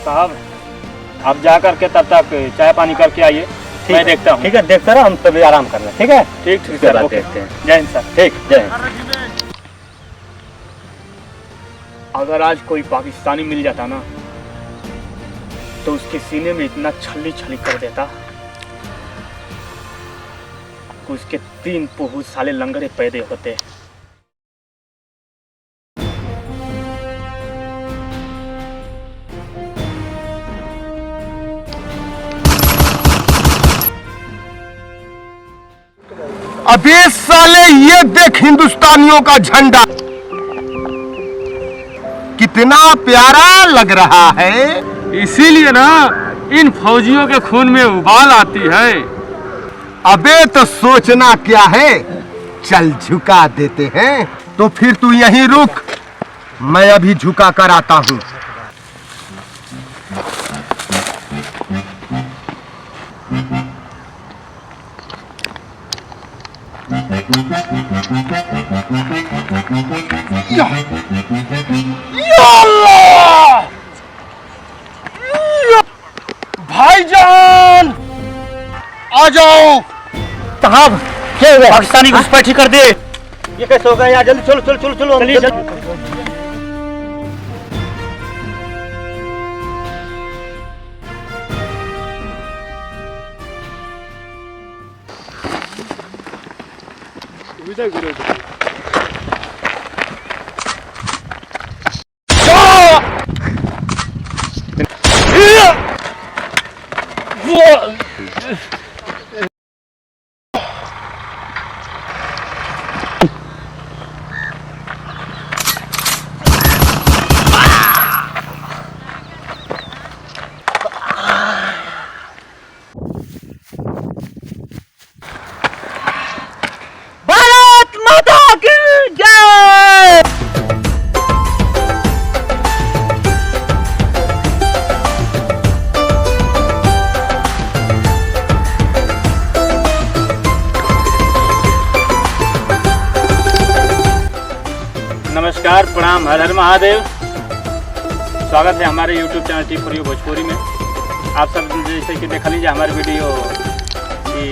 साहब आप जा करके तब तक चाय पानी करके आइए, मैं देखता हूँ। ठीक है, देखते रहो, हम तभी आराम कर रहे हैं। ठीक है, ठीक सर, ओके। देखते हैं। जय हिंद सर। ठीक, जय हिंद। अगर आज कोई पाकिस्तानी मिल जाता ना तो उसके सीने में इतना छल्ली छल्ली कर देता कि उसके 3 पुहू साले लंगड़े पैदे होते। अबे साले ये देख हिंदुस्तानियों का झंडा कितना प्यारा लग रहा है। इसीलिए ना इन फौजियों के खून में उबाल आती है। अबे तो सोचना क्या है, चल झुका देते हैं। तो फिर तू यहीं रुक, मैं अभी झुका कर आता हूँ। भाईजान आ जाओ। साहब क्या हुआ? पाकिस्तानी घुसपैठी कर दे। ये कैसे हो गया यार? जल्दी चलो चलो चलो चलो, चलिए भारत माता की जय। नमस्कार, प्रणाम, हर हर महादेव। स्वागत है हमारे YouTube channel T for you Bhojpuri में। आप सब जैसे कि देख लीजिए हमारे वीडियो कि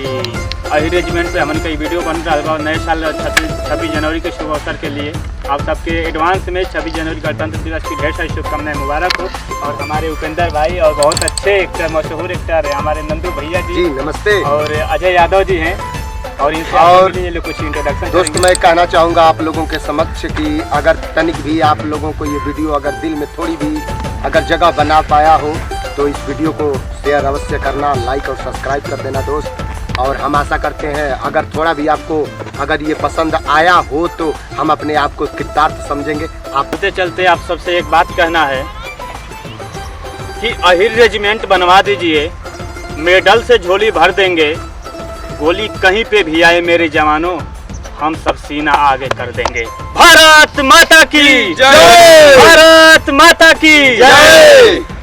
अही रेजिमेंट पे हमन कई वीडियो बन रहा है। नए साल 26 जनवरी के शुभ अवसर के लिए आप सबके एडवांस में 26 जनवरी गणतंत्र दिवस की ढेर सारी शुभकामनाएं मुबारक हो। और हमारे उपेंद्र भाई और बहुत अच्छे एक्टर, मशहूर एक्टर है हमारे नंदू भैया जी नमस्ते। और अजय यादव जी हैं। और इनसे कुछ इंट्रोडक्शन दोस्त मैं कहना चाहूँगा आप लोगों के समक्ष कि अगर तनिक भी आप लोगों को ये वीडियो अगर दिल में थोड़ी भी अगर जगह बना पाया हो तो इस वीडियो को शेयर अवश्य करना, लाइक और सब्सक्राइब कर देना दोस्त। और हम आशा करते हैं अगर थोड़ा भी आपको अगर ये पसंद आया हो तो हम अपने आप को कृतार्थ समझेंगे। आप चलते चलते आप सबसे एक बात कहना है कि अहिर रेजिमेंट बनवा दीजिए, मेडल से झोली भर देंगे। गोली कहीं पे भी आए मेरे जवानों, हम सब सीना आगे कर देंगे। भारत माता की जय। भारत माता की जय।